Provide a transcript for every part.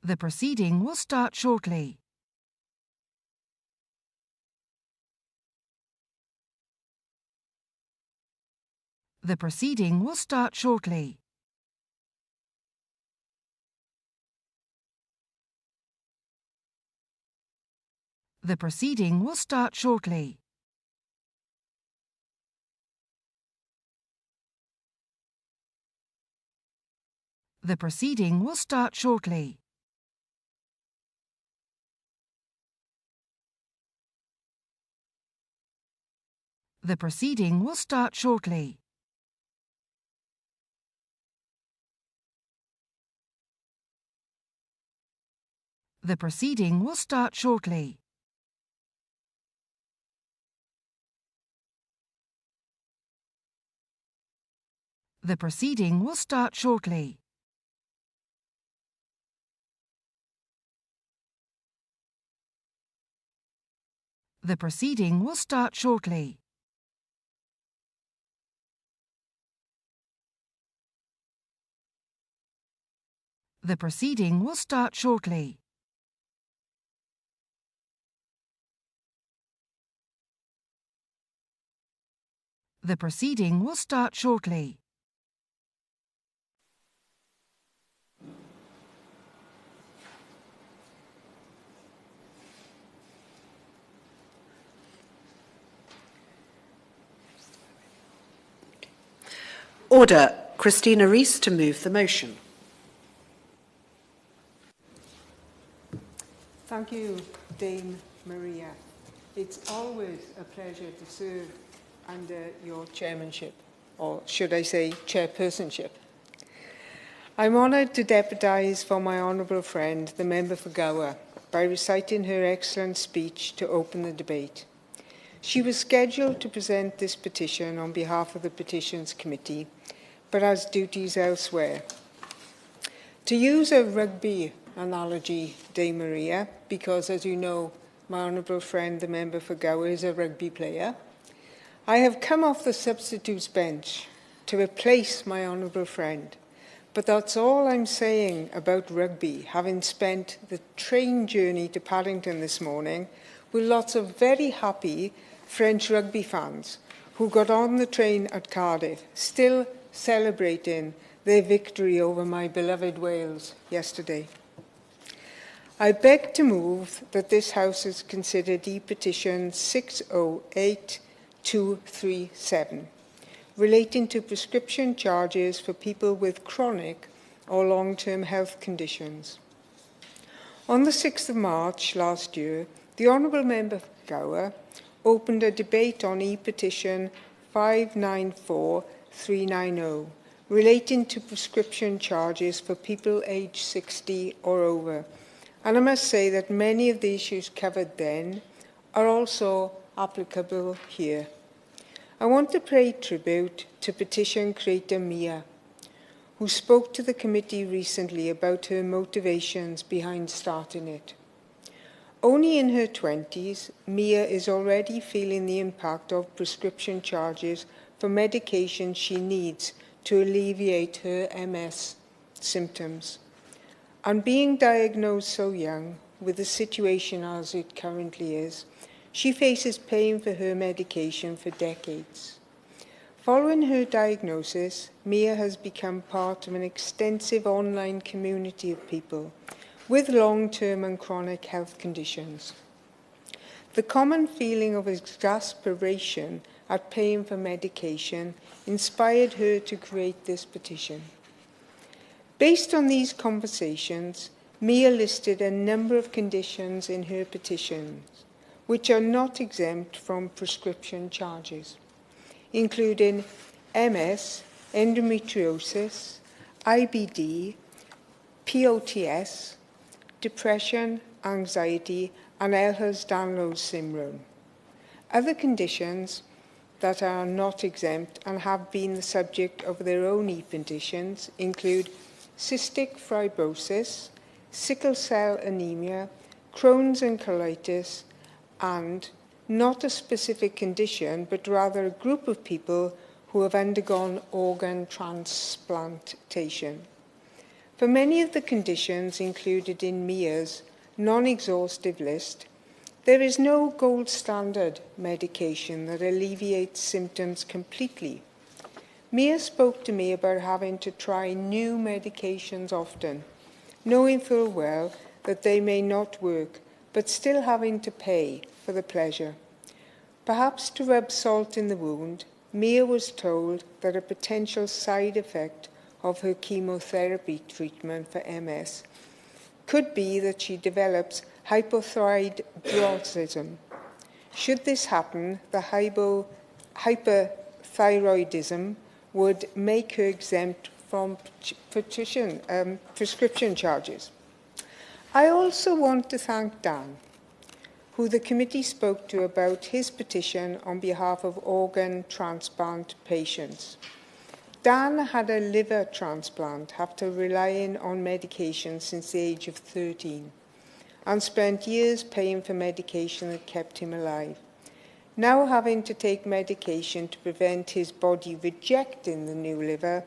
The proceeding will start shortly. The proceeding will start shortly. The proceeding will start shortly. The proceeding will start shortly. The proceeding will start shortly. The proceeding will start shortly. The proceeding will start shortly. The proceeding will start shortly. The proceeding will start shortly. The proceeding will start shortly. Order. Christina Rees to move the motion. Thank you, Dame Maria. It's always a pleasure to serve under your chairmanship, or should I say chairpersonship. I'm honoured to deputise for my honourable friend, the member for Gower, by reciting her excellent speech to open the debate. She was scheduled to present this petition on behalf of the Petitions Committee, but has duties elsewhere. To use a rugby analogy, Dame Maria, because as you know, my honourable friend, the member for Gower, is a rugby player, I have come off the substitutes bench to replace my honourable friend. But that's all I'm saying about rugby, having spent the train journey to Paddington this morning with lots of very happy French rugby fans who got on the train at Cardiff, still celebrating their victory over my beloved Wales yesterday. I beg to move that this House is considered E-petition 608237, relating to prescription charges for people with chronic or long-term health conditions. On the 6th of March last year, the Honourable Member for Gower opened a debate on E-petition 594390, relating to prescription charges for people aged 60 or over. And I must say that many of the issues covered then are also applicable here. I want to pay tribute to petition creator Mia, who spoke to the committee recently about her motivations behind starting it. Only in her 20s, Mia is already feeling the impact of prescription charges for medication she needs to alleviate her MS symptoms. And being diagnosed so young, with the situation as it currently is, she faces paying for her medication for decades. Following her diagnosis, Mia has become part of an extensive online community of people with long-term and chronic health conditions. The common feeling of exasperation at paying for medication inspired her to create this petition. Based on these conversations, Mia listed a number of conditions in her petitions which are not exempt from prescription charges, including MS, endometriosis, IBD, POTS, depression, anxiety, and Ehlers-Danlos syndrome. Other conditions that are not exempt and have been the subject of their own e-petitions include cystic fibrosis, sickle cell anemia, Crohn's and colitis, and not a specific condition, but rather a group of people who have undergone organ transplantation. For many of the conditions included in MIA's non-exhaustive list, there is no gold standard medication that alleviates symptoms completely. Mia spoke to me about having to try new medications often, knowing full well that they may not work, but still having to pay for the pleasure. Perhaps to rub salt in the wound, Mia was told that a potential side effect of her chemotherapy treatment for MS could be that she develops hypothyroidism. Should this happen, the hyperthyroidism would make her exempt from prescription charges. I also want to thank Dan, who the committee spoke to about his petition on behalf of organ transplant patients. Dan had a liver transplant after relying on medication since the age of 13 and spent years paying for medication that kept him alive. Now having to take medication to prevent his body rejecting the new liver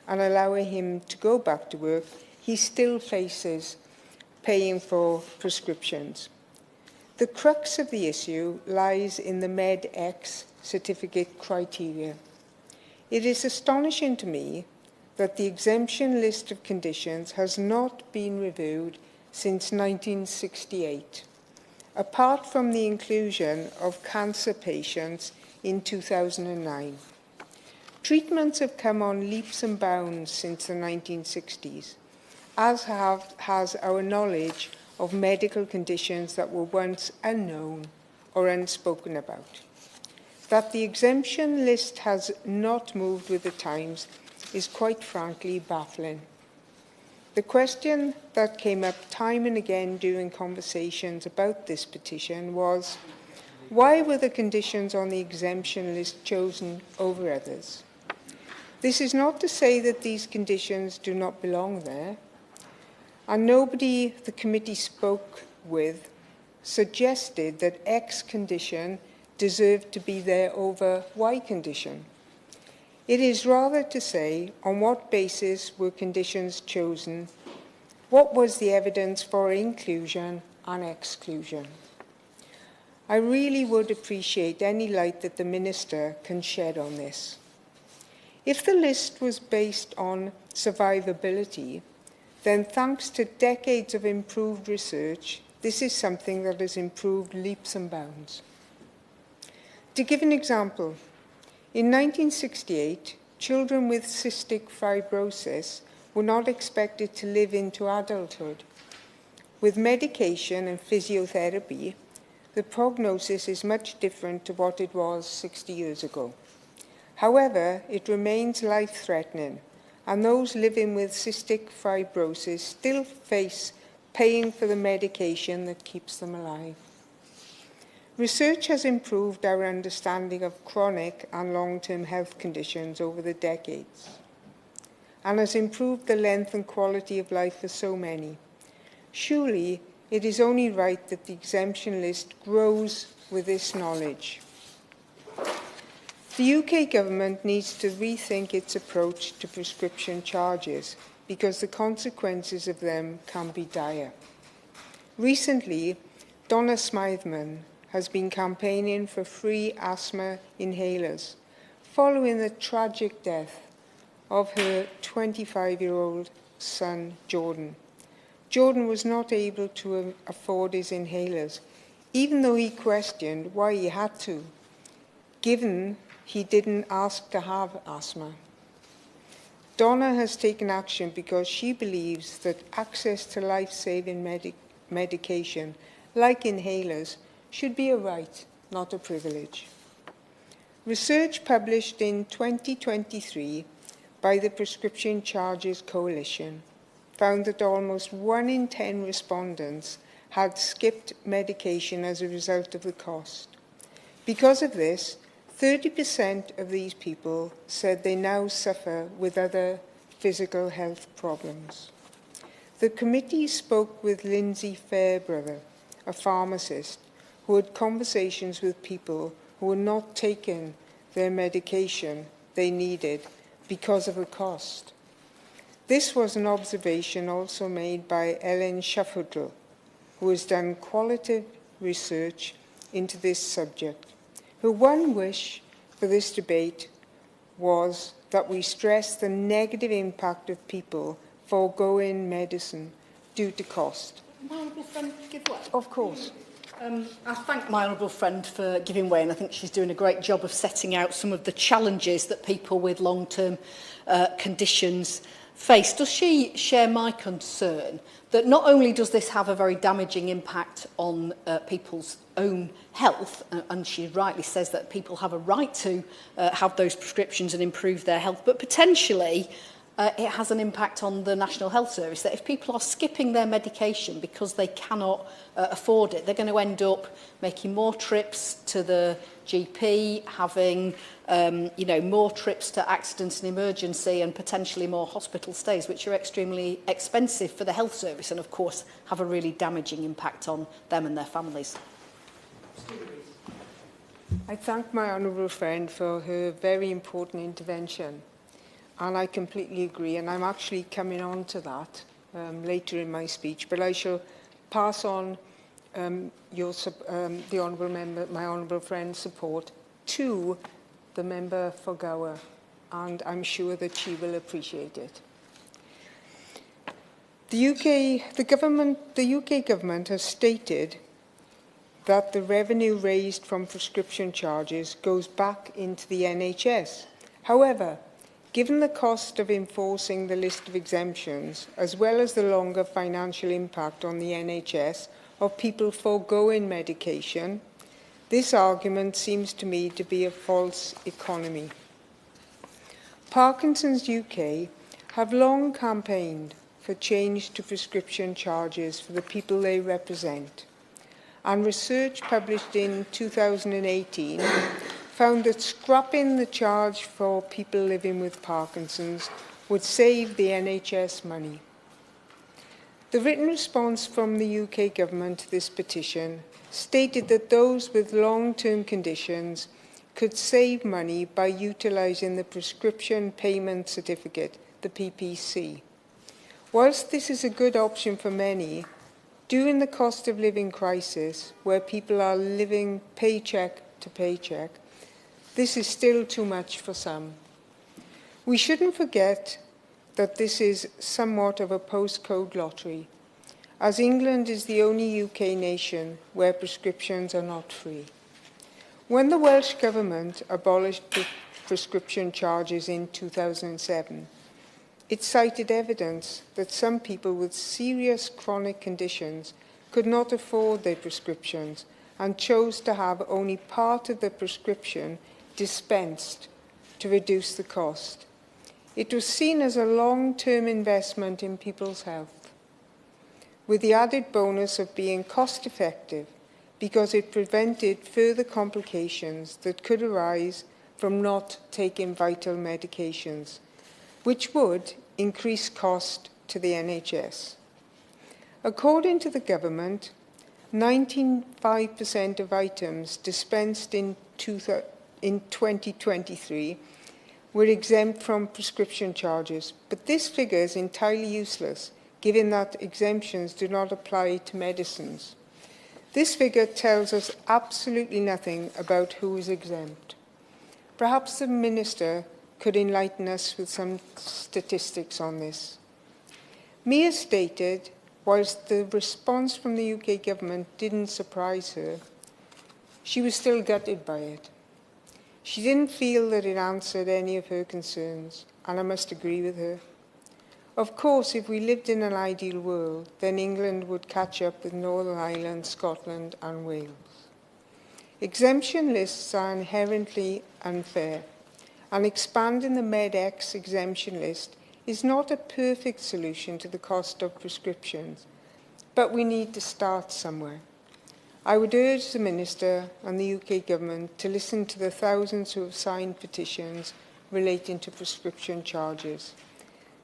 and allowing him to go back to work, he still faces paying for prescriptions. The crux of the issue lies in the MedX certificate criteria. It is astonishing to me that the exemption list of conditions has not been reviewed since 1968, apart from the inclusion of cancer patients in 2009. Treatments have come on leaps and bounds since the 1960s, as has our knowledge of medical conditions that were once unknown or unspoken about. That the exemption list has not moved with the times is quite frankly baffling. The question that came up time and again during conversations about this petition was, why were the conditions on the exemption list chosen over others? This is not to say that these conditions do not belong there, and nobody the committee spoke with suggested that X condition deserved to be there over Y condition. It is rather to say on what basis were conditions chosen, what was the evidence for inclusion and exclusion. I really would appreciate any light that the Minister can shed on this. If the list was based on survivability, then thanks to decades of improved research, this is something that has improved leaps and bounds. To give an example, in 1968, children with cystic fibrosis were not expected to live into adulthood. With medication and physiotherapy, the prognosis is much different to what it was 60 years ago. However, it remains life-threatening, and those living with cystic fibrosis still face paying for the medication that keeps them alive. Research has improved our understanding of chronic and long-term health conditions over the decades, and has improved the length and quality of life for so many. Surely, it is only right that the exemption list grows with this knowledge. The UK government needs to rethink its approach to prescription charges because the consequences of them can be dire. Recently, Donna Smythman has been campaigning for free asthma inhalers following the tragic death of her 25-year-old son, Jordan. Jordan was not able to afford his inhalers, even though he questioned why he had to, given he didn't ask to have asthma. Donna has taken action because she believes that access to life-saving medication, like inhalers, should be a right, not a privilege. Research published in 2023 by the Prescription Charges Coalition found that almost 1 in 10 respondents had skipped medication as a result of the cost. Because of this, 30% of these people said they now suffer with other physical health problems. The committee spoke with Lindsay Fairbrother, a pharmacist, who had conversations with people who were not taking their medication they needed because of the cost. This was an observation also made by Ellen Schaffutl, who has done qualitative research into this subject. Her one wish for this debate was that we stress the negative impact of people foregoing medicine due to cost. My honourable friend give way? Of course. I thank my honourable friend for giving way, and I think she's doing a great job of setting out some of the challenges that people with long-term conditions face. Does she share my concern that not only does this have a very damaging impact on people's own health, and she rightly says that people have a right to have those prescriptions and improve their health, but potentially it has an impact on the National Health Service, that if people are skipping their medication because they cannot afford it, they're going to end up making more trips to the GP, having more trips to accidents and emergency, and potentially more hospital stays, which are extremely expensive for the health service and, of course, have a really damaging impact on them and their families. I thank my honourable friend for her very important intervention. And I completely agree, and I'm actually coming on to that later in my speech, but I shall pass on the honourable member, my honourable friend's support to the member for Gower, and I'm sure that she will appreciate it. The UK government has stated that the revenue raised from prescription charges goes back into the NHS. However, given the cost of enforcing the list of exemptions, as well as the longer financial impact on the NHS of people foregoing medication, this argument seems to me to be a false economy. Parkinson's UK have long campaigned for change to prescription charges for the people they represent, and research published in 2018 found that scrapping the charge for people living with Parkinson's would save the NHS money. The written response from the UK government to this petition stated that those with long-term conditions could save money by utilising the Prescription Payment Certificate, the PPC. Whilst this is a good option for many, during the cost of living crisis, where people are living paycheck to paycheck, this is still too much for some. We shouldn't forget that this is somewhat of a postcode lottery, as England is the only UK nation where prescriptions are not free. When the Welsh Government abolished prescription charges in 2007, it cited evidence that some people with serious chronic conditions could not afford their prescriptions and chose to have only part of the prescription dispensed to reduce the cost. It was seen as a long-term investment in people's health, with the added bonus of being cost-effective because it prevented further complications that could arise from not taking vital medications, which would increase cost to the NHS. According to the government, 95% of items dispensed in 2023 were exempt from prescription charges, but this figure is entirely useless, given that exemptions do not apply to medicines. This figure tells us absolutely nothing about who is exempt. Perhaps the Minister could enlighten us with some statistics on this. Mia stated, whilst the response from the UK government didn't surprise her, she was still gutted by it. She didn't feel that it answered any of her concerns, and I must agree with her. Of course, if we lived in an ideal world, then England would catch up with Northern Ireland, Scotland and Wales. Exemption lists are inherently unfair, and expanding the MedX exemption list is not a perfect solution to the cost of prescriptions, but we need to start somewhere. I would urge the Minister and the UK Government to listen to the thousands who have signed petitions relating to prescription charges.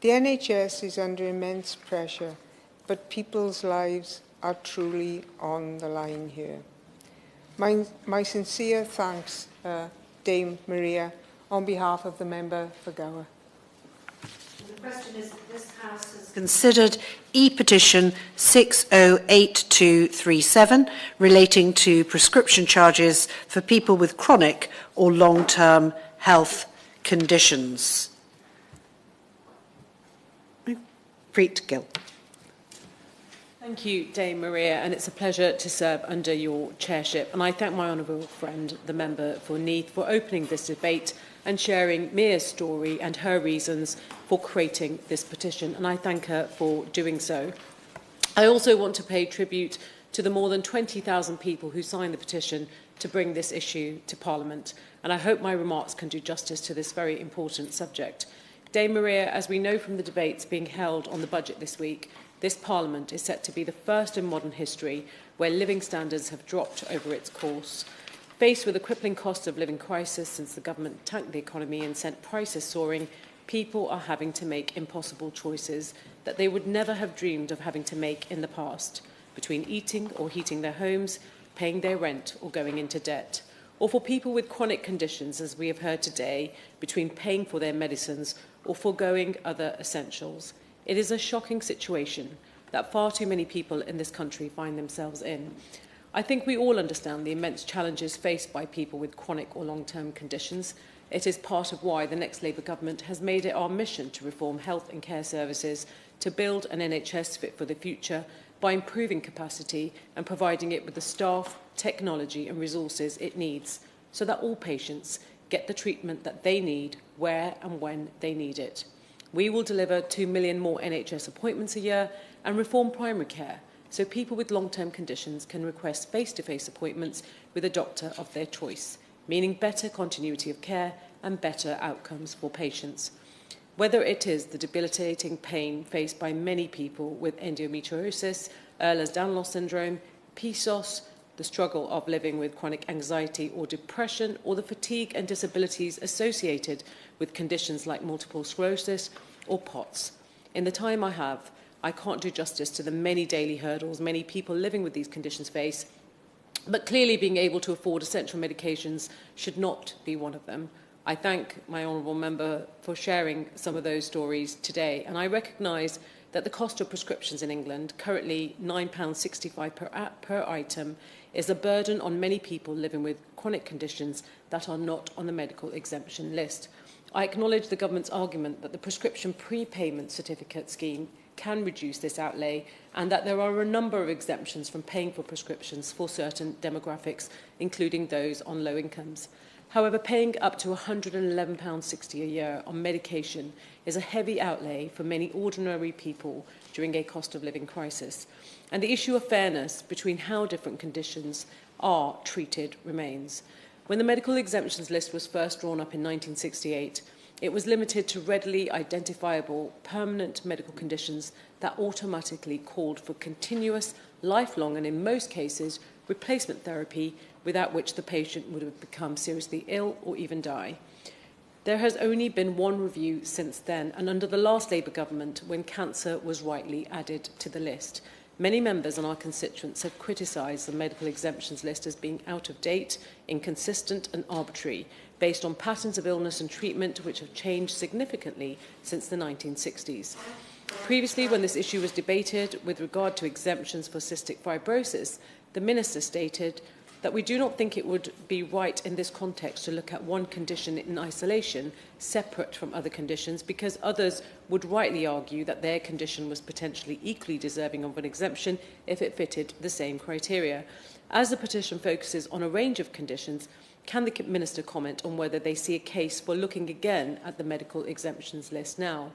The NHS is under immense pressure, but people's lives are truly on the line here. My sincere thanks, Dame Maria, on behalf of the member for Gower. question is that this House has considered E-petition 608237 relating to prescription charges for people with chronic or long-term health conditions. Preet Gill. Thank you, Dame Maria, and it's a pleasure to serve under your chairship. And I thank my honourable friend, the member for Neath, for opening this debate and sharing Mia's story and her reasons for creating this petition. And I thank her for doing so. I also want to pay tribute to the more than 20,000 people who signed the petition to bring this issue to Parliament. And I hope my remarks can do justice to this very important subject. Dame Maria, as we know from the debates being held on the budget this week, this Parliament is set to be the first in modern history where living standards have dropped over its course. Faced with a crippling cost of living crisis since the government tanked the economy and sent prices soaring, people are having to make impossible choices that they would never have dreamed of having to make in the past, between eating or heating their homes, paying their rent or going into debt. Or for people with chronic conditions, as we have heard today, between paying for their medicines or foregoing other essentials. It is a shocking situation that far too many people in this country find themselves in. I think we all understand the immense challenges faced by people with chronic or long-term conditions. It is part of why the next Labour government has made it our mission to reform health and care services, to build an NHS fit for the future by improving capacity and providing it with the staff, technology and resources it needs, so that all patients get the treatment that they need where and when they need it. We will deliver 2 million more NHS appointments a year and reform primary care, so people with long-term conditions can request face-to-face appointments with a doctor of their choice, meaning better continuity of care and better outcomes for patients. Whether it is the debilitating pain faced by many people with endometriosis, Ehlers-Danlos syndrome, PCOS, the struggle of living with chronic anxiety or depression, or the fatigue and disabilities associated with conditions like multiple sclerosis or POTS. In the time I have, I can't do justice to the many daily hurdles many people living with these conditions face, but clearly being able to afford essential medications should not be one of them. I thank my honourable member for sharing some of those stories today, and I recognise that the cost of prescriptions in England, currently £9.65 per item, is a burden on many people living with chronic conditions that are not on the medical exemption list. I acknowledge the government's argument that the prescription prepayment certificate scheme can reduce this outlay and that there are a number of exemptions from paying for prescriptions for certain demographics, including those on low incomes. However, paying up to £111.60 a year on medication is a heavy outlay for many ordinary people during a cost of living crisis. And the issue of fairness between how different conditions are treated remains. When the medical exemptions list was first drawn up in 1968, it was limited to readily identifiable permanent medical conditions that automatically called for continuous, lifelong, and in most cases, replacement therapy, without which the patient would have become seriously ill or even die. There has only been one review since then, and under the last Labour government, when cancer was rightly added to the list. Many members and our constituents have criticised the medical exemptions list as being out of date, inconsistent and arbitrary, based on patterns of illness and treatment which have changed significantly since the 1960s. Previously, when this issue was debated with regard to exemptions for cystic fibrosis, the Minister stated that we do not think it would be right in this context to look at one condition in isolation, separate from other conditions, because others would rightly argue that their condition was potentially equally deserving of an exemption if it fitted the same criteria. As the petition focuses on a range of conditions, can the Minister comment on whether they see a case for looking again at the medical exemptions list now?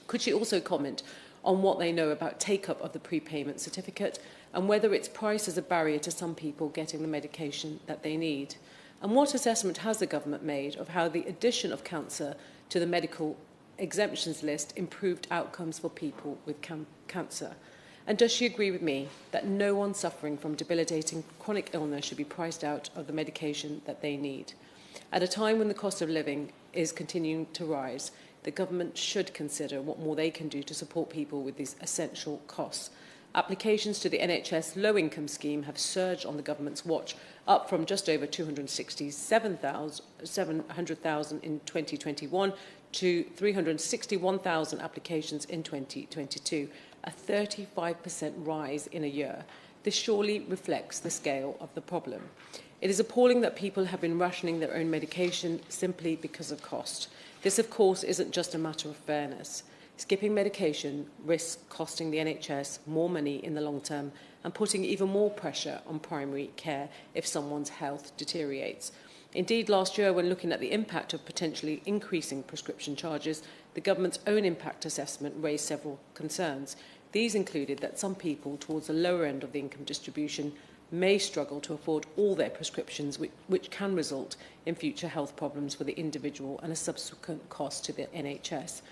Could she also comment on what they know about take-up of the prepayment certificate and whether its price is a barrier to some people getting the medication that they need? And what assessment has the government made of how the addition of cancer to the medical exemptions list improved outcomes for people with cancer? And does she agree with me that no one suffering from debilitating chronic illness should be priced out of the medication that they need? At a time when the cost of living is continuing to rise, the government should consider what more they can do to support people with these essential costs. Applications to the NHS low-income scheme have surged on the government's watch, up from just over 267,700,000 in 2021 to 361,000 applications in 2022, a 35% rise in a year. This surely reflects the scale of the problem. It is appalling that people have been rationing their own medication simply because of cost. This, of course, isn't just a matter of fairness. Skipping medication risks costing the NHS more money in the long term and putting even more pressure on primary care if someone's health deteriorates. Indeed, last year, when looking at the impact of potentially increasing prescription charges, the government's own impact assessment raised several concerns. These included that some people towards the lower end of the income distribution may struggle to afford all their prescriptions, which can result in future health problems for the individual and a subsequent cost to the NHS.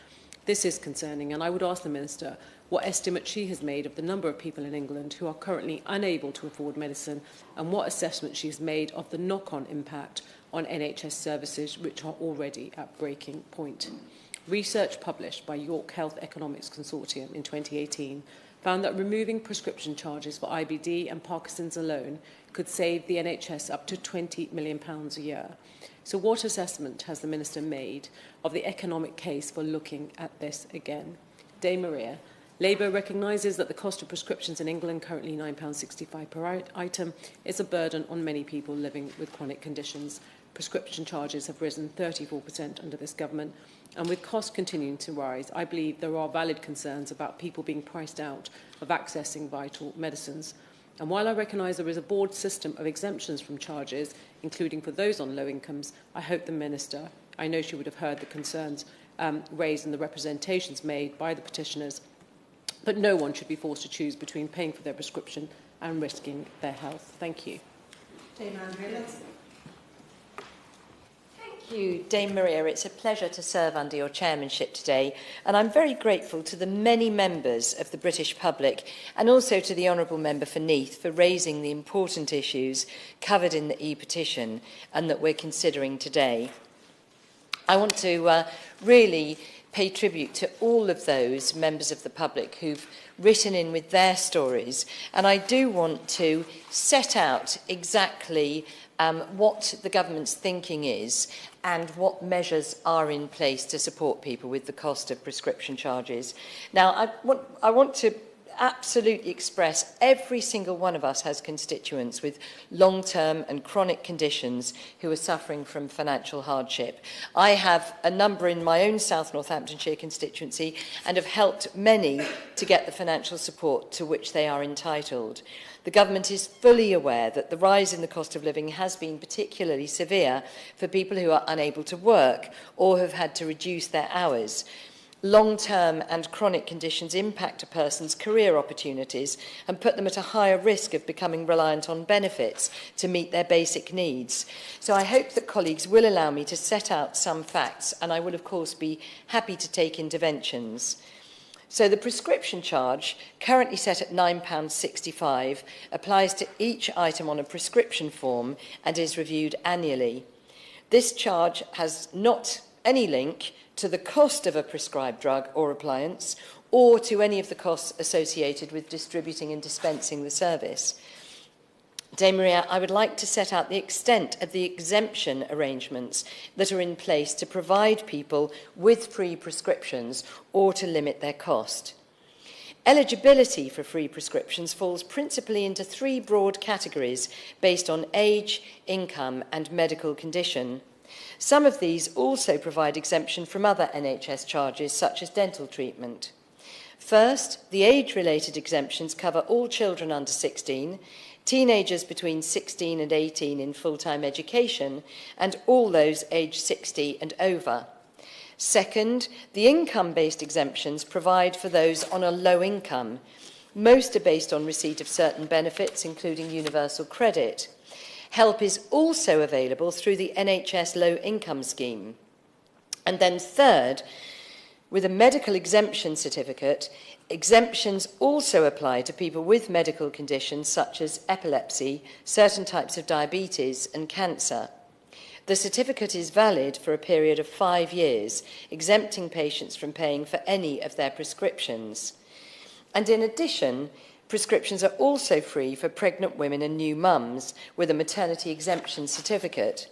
This is concerning, and I would ask the Minister what estimate she has made of the number of people in England who are currently unable to afford medicine and what assessment she has made of the knock-on impact on NHS services which are already at breaking point. Research published by York Health Economics Consortium in 2018 found that removing prescription charges for IBD and Parkinson's alone could save the NHS up to £20 million a year. So what assessment has the Minister made of the economic case for looking at this again? Dame Maria, Labour recognises that the cost of prescriptions in England, currently £9.65 per item, is a burden on many people living with chronic conditions. Prescription charges have risen 34% under this government, and with costs continuing to rise, I believe there are valid concerns about people being priced out of accessing vital medicines. And while I recognise there is a broad system of exemptions from charges, including for those on low incomes, I hope the Minister, I know she would have heard the concerns raised and the representations made by the petitioners, but no one should be forced to choose between paying for their prescription and risking their health. Thank you. Thank you, Dame Maria. It's a pleasure to serve under your chairmanship today, and I'm very grateful to the many members of the British public and also to the Honourable Member for Neath for raising the important issues covered in the E-petition and that we're considering today. I want to really pay tribute to all of those members of the public who've written in with their stories, and I do want to set out exactly what the government's thinking is and what measures are in place to support people with the cost of prescription charges. Now, I want to absolutely express every single one of us has constituents with long-term and chronic conditions who are suffering from financial hardship. I have a number in my own South Northamptonshire constituency and have helped many to get the financial support to which they are entitled. The government is fully aware that the rise in the cost of living has been particularly severe for people who are unable to work or have had to reduce their hours. Long-term and chronic conditions impact a person's career opportunities and put them at a higher risk of becoming reliant on benefits to meet their basic needs. So I hope that colleagues will allow me to set out some facts, and I will of course be happy to take interventions. So the prescription charge, currently set at £9.65, applies to each item on a prescription form and is reviewed annually. This charge has not any link to the cost of a prescribed drug or appliance, or to any of the costs associated with distributing and dispensing the service. Dame Maria, I would like to set out the extent of the exemption arrangements that are in place to provide people with free prescriptions or to limit their cost. Eligibility for free prescriptions falls principally into three broad categories based on age, income, and medical condition. Some of these also provide exemption from other NHS charges, such as dental treatment. First, the age-related exemptions cover all children under 16, teenagers between 16 and 18 in full-time education, and all those aged 60 and over. Second, the income-based exemptions provide for those on a low income. Most are based on receipt of certain benefits, including universal credit. Help is also available through the NHS Low Income Scheme. And then third, with a medical exemption certificate, exemptions also apply to people with medical conditions such as epilepsy, certain types of diabetes, and cancer. The certificate is valid for a period of 5 years, exempting patients from paying for any of their prescriptions. And in addition, prescriptions are also free for pregnant women and new mums with a maternity exemption certificate.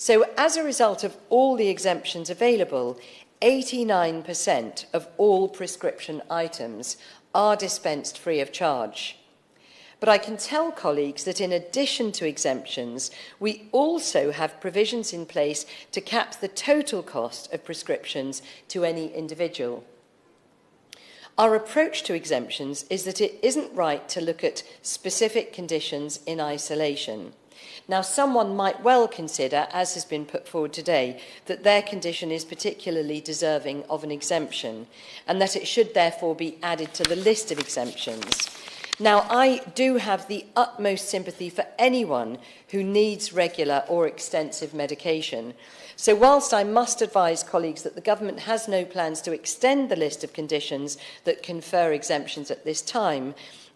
So as a result of all the exemptions available, 89% of all prescription items are dispensed free of charge. But I can tell colleagues that in addition to exemptions, we also have provisions in place to cap the total cost of prescriptions to any individual. Our approach to exemptions is that it isn't right to look at specific conditions in isolation. Now, someone might well consider, as has been put forward today, that their condition is particularly deserving of an exemption and that it should therefore be added to the list of exemptions. Now, I do have the utmost sympathy for anyone who needs regular or extensive medication. So whilst I must advise colleagues that the government has no plans to extend the list of conditions that confer exemptions at this time,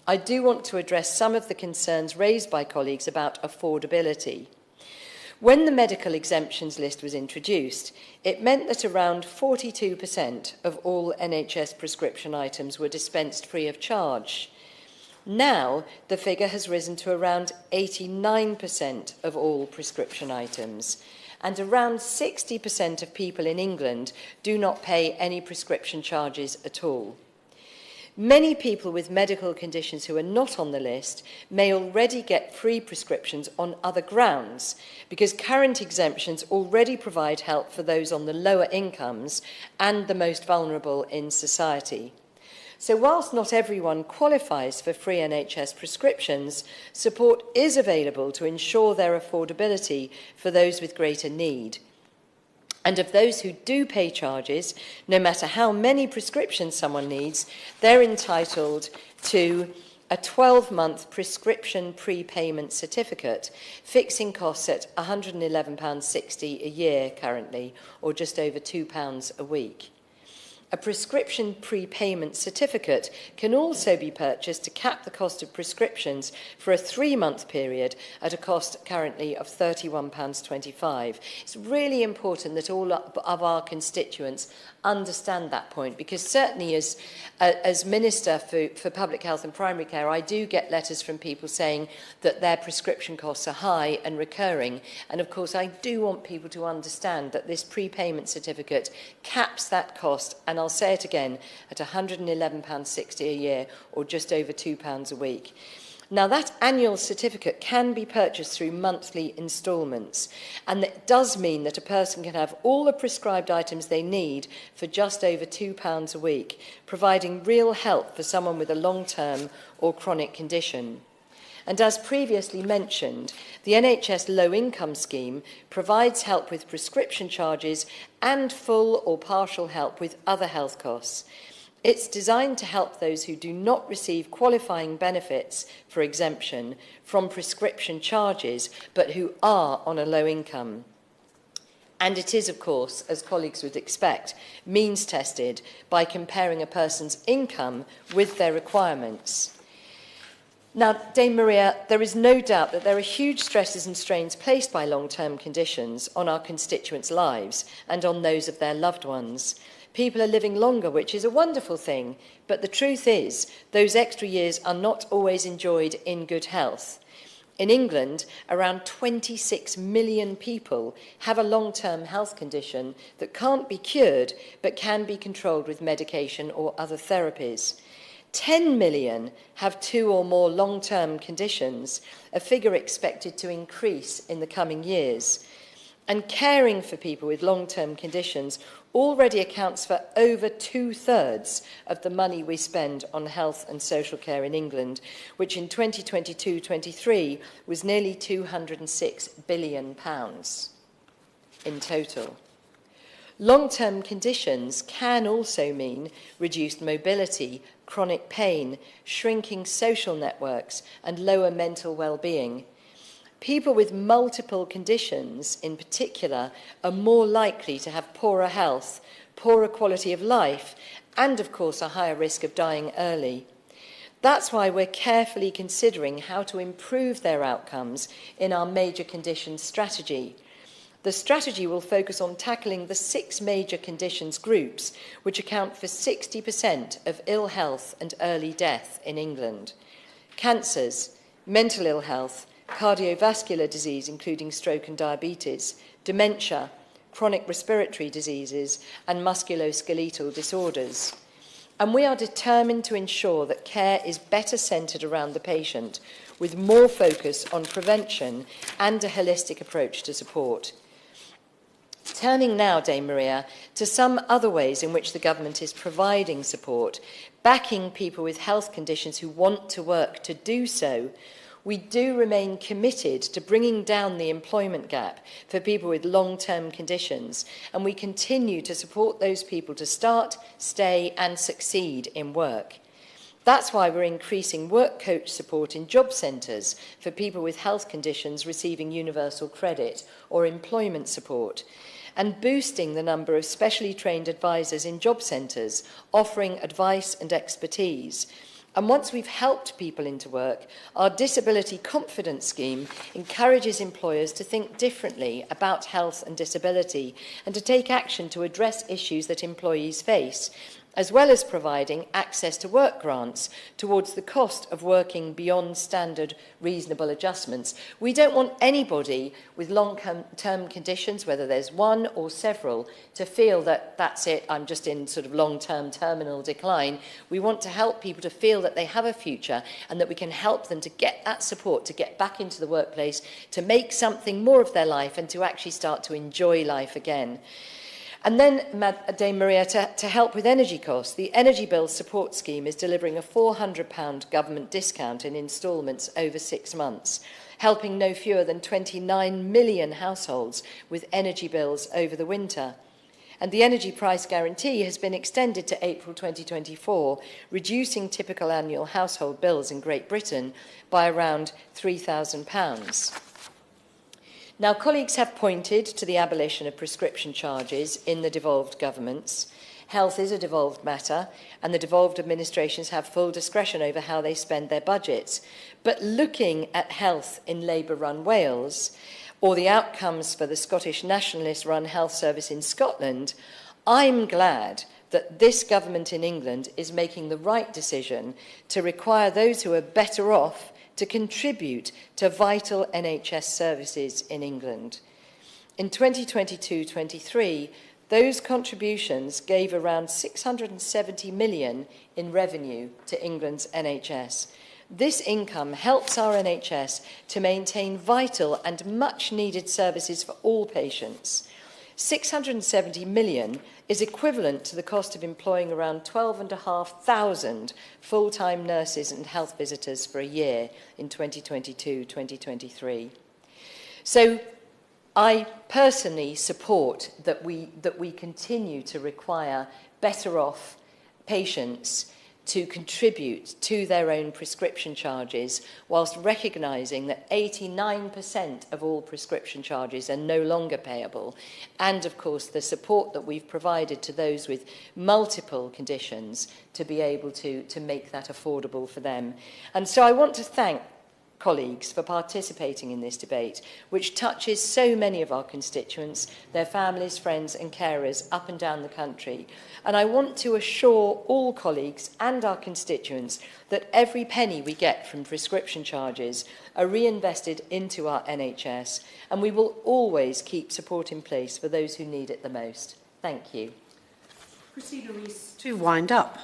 I do want to address some of the concerns raised by colleagues about affordability. When the medical exemptions list was introduced, it meant that around 42% of all NHS prescription items were dispensed free of charge. Now, the figure has risen to around 89% of all prescription items, and around 60% of people in England do not pay any prescription charges at all. Many people with medical conditions who are not on the list may already get free prescriptions on other grounds, because current exemptions already provide help for those on the lower incomes and the most vulnerable in society. So whilst not everyone qualifies for free NHS prescriptions, support is available to ensure their affordability for those with greater need. And of those who do pay charges, no matter how many prescriptions someone needs, they're entitled to a 12-month prescription prepayment certificate, fixing costs at £111.60 a year currently, or just over £2 a week. A prescription prepayment certificate can also be purchased to cap the cost of prescriptions for a 3-month period at a cost currently of £31.25. It's really important that all of our constituents understand that point, because certainly as Minister for Public Health and Primary Care, I do get letters from people saying that their prescription costs are high and recurring. And of course, I do want people to understand that this prepayment certificate caps that cost, and I'll say it again, at £111.60 a year, or just over £2 a week. Now, that annual certificate can be purchased through monthly instalments, and that does mean that a person can have all the prescribed items they need for just over £2 a week, providing real help for someone with a long-term or chronic condition. And as previously mentioned, the NHS Low Income Scheme provides help with prescription charges and full or partial help with other health costs. It's designed to help those who do not receive qualifying benefits for exemption from prescription charges, but who are on a low income. And it is, of course, as colleagues would expect, means tested by comparing a person's income with their requirements. Now, Dame Maria, there is no doubt that there are huge stresses and strains placed by long-term conditions on our constituents' lives and on those of their loved ones. People are living longer, which is a wonderful thing, but the truth is those extra years are not always enjoyed in good health. In England, around 26 million people have a long-term health condition that can't be cured but can be controlled with medication or other therapies. 10 million have 2 or more long-term conditions, a figure expected to increase in the coming years. And caring for people with long-term conditions already accounts for over 2/3 of the money we spend on health and social care in England, which in 2022-23 was nearly £206 billion in total. Long-term conditions can also mean reduced mobility, chronic pain, shrinking social networks, and lower mental well-being. People with multiple conditions, in particular, are more likely to have poorer health, poorer quality of life, and, of course, a higher risk of dying early. That's why we're carefully considering how to improve their outcomes in our major conditions strategy. The strategy will focus on tackling the 6 major conditions groups, which account for 60% of ill health and early death in England. Cancers, mental ill health, cardiovascular disease, including stroke and diabetes, dementia, chronic respiratory diseases, and musculoskeletal disorders. And we are determined to ensure that care is better centred around the patient, with more focus on prevention and a holistic approach to support. Turning now, Dame Maria, to some other ways in which the government is providing support, backing people with health conditions who want to work to do so, we do remain committed to bringing down the employment gap for people with long-term conditions, and we continue to support those people to start, stay and succeed in work. That's why we're increasing work coach support in job centres for people with health conditions receiving universal credit or employment support, and boosting the number of specially trained advisors in job centres, offering advice and expertise. And once we've helped people into work, our Disability Confidence Scheme encourages employers to think differently about health and disability and to take action to address issues that employees face, as well as providing access to work grants towards the cost of working beyond standard reasonable adjustments. We don't want anybody with long-term conditions, whether there's one or several, to feel that that's it, I'm just in sort of long-term terminal decline. We want to help people to feel that they have a future and that we can help them to get that support, to get back into the workplace, to make something more of their life and to actually start to enjoy life again. And then, Dame Maria, to help with energy costs, the Energy Bill Support Scheme is delivering a £400 government discount in instalments over 6 months, helping no fewer than 29 million households with energy bills over the winter. And the energy price guarantee has been extended to April 2024, reducing typical annual household bills in Great Britain by around £3,000. Now, colleagues have pointed to the abolition of prescription charges in the devolved governments. Health is a devolved matter, and the devolved administrations have full discretion over how they spend their budgets. But looking at health in Labour-run Wales, or the outcomes for the Scottish Nationalist-run health service in Scotland, I'm glad that this government in England is making the right decision to require those who are better off to contribute to vital NHS services in England. In 2022-23, those contributions gave around 670 million in revenue to England's NHS. This income helps our NHS to maintain vital and much-needed services for all patients. 670 million is equivalent to the cost of employing around 12,500 full-time nurses and health visitors for a year in 2022-2023. So I personally support that we continue to require better off patients to contribute to their own prescription charges, whilst recognising that 89% of all prescription charges are no longer payable, and of course the support that we've provided to those with multiple conditions to be able to make that affordable for them. And so I want to thank colleagues for participating in this debate, which touches so many of our constituents, their families, friends and carers up and down the country. And I want to assure all colleagues and our constituents that every penny we get from prescription charges are reinvested into our NHS, and we will always keep support in place for those who need it the most. Thank you. Procedural to wind up.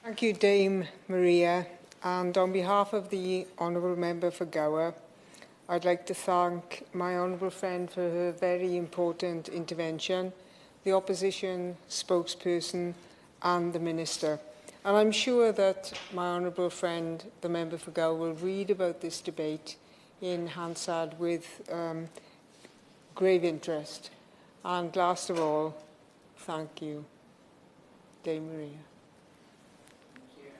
Thank you, Dame Maria. And on behalf of the Honourable Member for Gower, I'd like to thank my honourable friend for her very important intervention, the opposition spokesperson and the Minister. And I'm sure that my honourable friend, the Member for Gower, will read about this debate in Hansard with grave interest. And last of all, thank you, Dame Maria.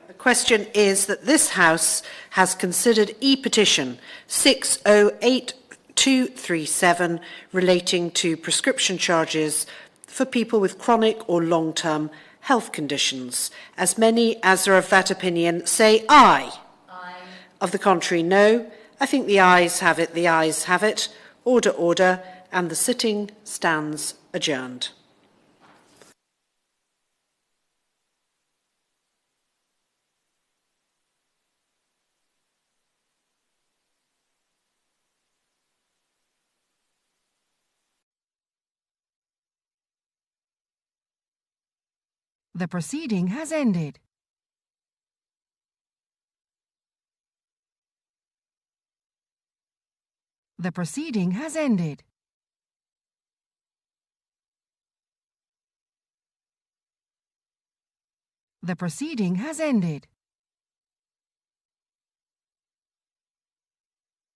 The question is that this House has considered E-petition 608237 relating to prescription charges for people with chronic or long-term health conditions. As many as are of that opinion say aye. Aye. Of the contrary, no. I think the ayes have it. The ayes have it. Order, order. And the sitting stands adjourned. The proceeding has ended. The proceeding has ended. The proceeding has ended.